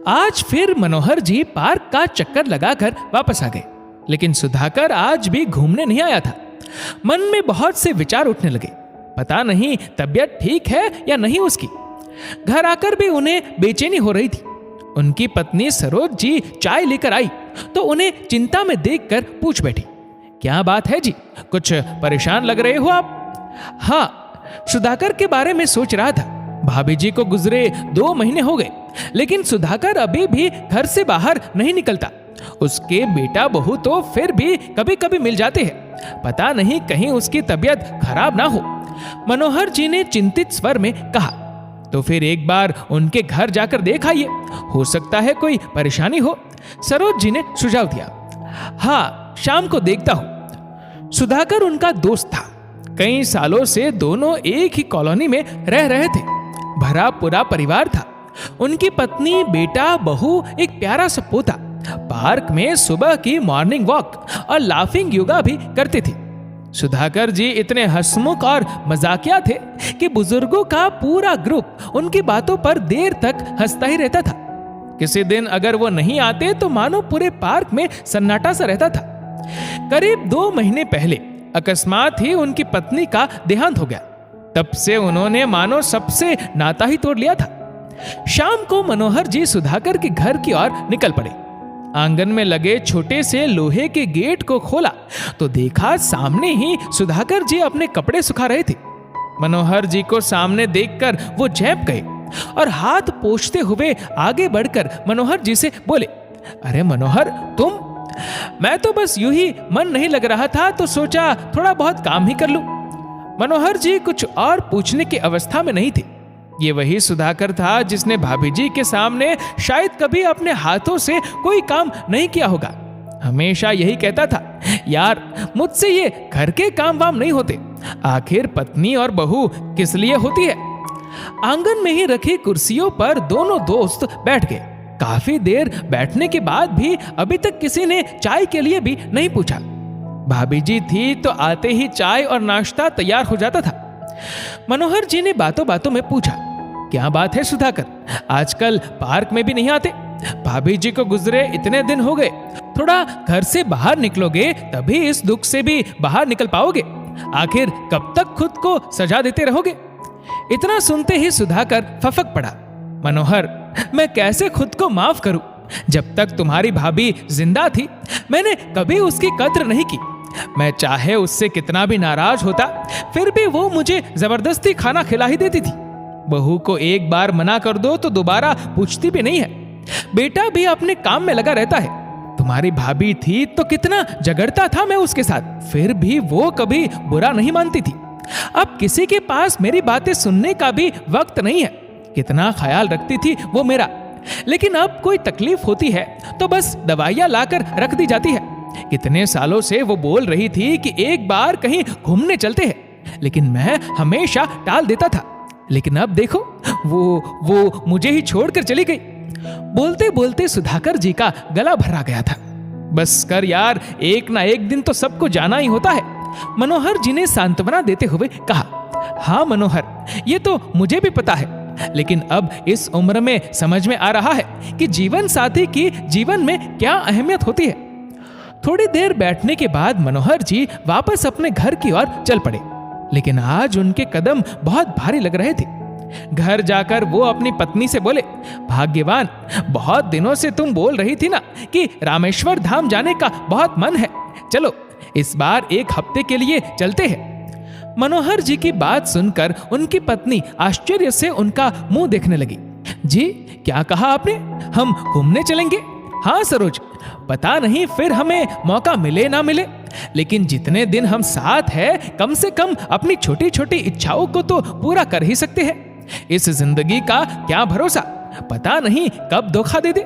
आज फिर मनोहर जी पार्क का चक्कर लगाकर वापस आ गए, लेकिन सुधाकर आज भी घूमने नहीं आया था। मन में बहुत से विचार उठने लगे। पता नहीं तबीयत ठीक है या नहीं उसकी। घर आकर भी उन्हें बेचैनी हो रही थी। उनकी पत्नी सरोज जी चाय लेकर आई तो उन्हें चिंता में देखकर पूछ बैठी, क्या बात है जी, कुछ परेशान लग रहे हो आप? हाँ, सुधाकर के बारे में सोच रहा था। भाभी जी को गुजरे 2 महीने हो गए, लेकिन सुधाकर अभी भी घर से बाहर नहीं निकलता। उसके बेटा बहू तो फिर भी कभी कभी मिल जाते हैं। पता नहीं कहीं उसकी तबीयत खराब ना हो। मनोहर जी ने चिंतित स्वर में कहा, तो फिर एक बार उनके घर जाकर देख आइए, हो सकता है कोई परेशानी हो। सरोज जी ने सुझाव दिया। हाँ, शाम को देखता हूं। सुधाकर उनका दोस्त था। कई सालों से दोनों एक ही कॉलोनी में रह रहे थे। भरा पूरा परिवार था। उनकी पत्नी, बेटा, बहू, एक प्यारा सा पोता। पार्क में सुबह की मॉर्निंग वॉक और लाफिंग योगा भी करते थे। सुधाकर जी इतने हंसमुख और मजाकिया थे कि बुजुर्गों का पूरा ग्रुप उनकी बातों पर देर तक हंसता ही रहता था। किसी दिन अगर वो नहीं आते तो मानो पूरे पार्क में सन्नाटा सा रहता था। करीब 2 महीने पहले अकस्मात ही उनकी पत्नी का देहांत हो गया। तब से उन्होंने मानो सबसे नाता ही तोड़ लिया था। शाम को मनोहर जी सुधाकर के घर की ओर निकल पड़े। आंगन में लगे छोटे से लोहे के गेट को खोला तो देखा सामने ही सुधाकर जी अपने कपड़े सुखा रहे थे। मनोहर जी को सामने देखकर वो झेप गए और हाथ पोंछते हुए आगे बढ़कर मनोहर जी से बोले, अरे मनोहर, तुम? मैं तो बस यूं ही मन नहीं लग रहा था तो सोचा थोड़ा बहुत काम ही कर लूं। मनोहर जी कुछ और पूछने की अवस्था में नहीं थे। ये वही सुधाकर था जिसने भाभी जी के सामने शायद कभी अपने हाथों से कोई काम नहीं किया होगा। हमेशा यही कहता था, यार मुझसे ये घर के काम वाम नहीं होते, आखिर पत्नी और बहू किस लिए होती है। आंगन में ही रखी कुर्सियों पर दोनों दोस्त बैठ गए। काफी देर बैठने के बाद भी अभी तक किसी ने चाय के लिए भी नहीं पूछा। भाभी जी थी तो आते ही चाय और नाश्ता तैयार हो जाता था। मनोहर जी ने बातों बातों में पूछा, क्या बात है सुधाकर, आजकल पार्क में भी नहीं आते? भाभी जी को गुजरे इतने दिन हो गए, थोड़ा घर से बाहर निकलोगे तभी इस दुख से भी बाहर निकल पाओगे। आखिर कब तक खुद को सजा देते रहोगे? इतना सुनते ही सुधाकर फफक पड़ा। मनोहर, मैं कैसे खुद को माफ करूं? जब तक तुम्हारी भाभी जिंदा थी मैंने कभी उसकी कद्र नहीं की। मैं चाहे उससे कितना भी नाराज होता फिर भी वो मुझे जबरदस्ती खाना खिला ही देती थी। बहू को एक बार मना कर दो तो दोबारा पूछती भी नहीं है। बेटा भी अपने काम में लगा रहता है। तुम्हारी भाभी थी तो कितना झगड़ता था मैं उसके साथ, फिर भी वो कभी बुरा नहीं मानती थी। अब किसी के पास मेरी बातें सुनने का भी वक्त नहीं है। कितना ख्याल रखती थी वो मेरा, लेकिन अब कोई तकलीफ होती है तो बस दवाइयां लाकर रख दी जाती है। कितने सालों से वो बोल रही थी कि एक बार कहीं घूमने चलते हैं, लेकिन मैं हमेशा टाल देता था। लेकिन अब देखो वो मुझे ही छोड़कर चली गई। बोलते बोलते सुधाकर जी का गला भरा गया था। बस कर यार, एक ना एक दिन तो सबको जाना ही होता है। मनोहर जी ने सांत्वना देते हुए कहा, हाँ मनोहर, ये तो मुझे भी पता है, लेकिन अब इस उम्र में समझ में आ रहा है कि जीवन साथी की जीवन में क्या अहमियत होती है। थोड़ी देर बैठने के बाद मनोहर जी वापस अपने घर की ओर चल पड़े, लेकिन आज उनके कदम बहुत भारी लग रहे थे। घर जाकर वो अपनी पत्नी से बोले, भाग्यवान, बहुत दिनों से तुम बोल रही थी ना कि रामेश्वर धाम जाने का बहुत मन है, चलो इस बार 1 हफ्ते के लिए चलते हैं। मनोहर जी की बात सुनकर उनकी पत्नी आश्चर्य से उनका मुंह देखने लगी। जी, क्या कहा आपने? हम घूमने चलेंगे? हाँ सरोज, पता नहीं फिर हमें मौका मिले ना मिले, लेकिन जितने दिन हम साथ हैं कम से कम अपनी छोटी छोटी इच्छाओं को तो पूरा कर ही सकते हैं। इस जिंदगी का क्या भरोसा, पता नहीं कब धोखा दे दे।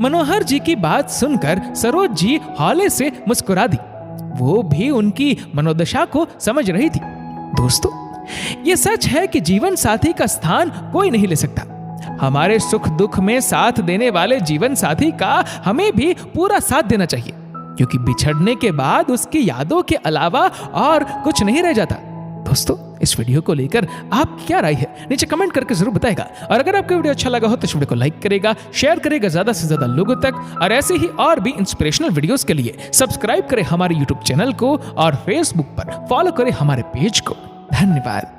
मनोहर जी की बात सुनकर सरोज जी हौले से मुस्कुरा दी। वो भी उनकी मनोदशा को समझ रही थी। दोस्तों, ये सच है कि जीवन साथी का स्थान कोई नहीं ले सकता। हमारे सुख दुख में साथ देने वाले जीवन साथी का हमें भी पूरा साथ देना चाहिए, क्योंकि बिछड़ने के बाद उसकी यादों के अलावा और कुछ नहीं रह जाता। दोस्तों, इस वीडियो को लेकर आपकी क्या राय है नीचे कमेंट करके जरूर बताएगा। और अगर आपको वीडियो अच्छा लगा हो तो इस वीडियो को लाइक करेगा, शेयर करेगा ज्यादा से ज्यादा लोगों तक। और ऐसे ही और भी इंस्पिरेशनल वीडियोस के लिए सब्सक्राइब करें हमारे यूट्यूब चैनल को और फेसबुक पर फॉलो करें हमारे पेज को। धन्यवाद।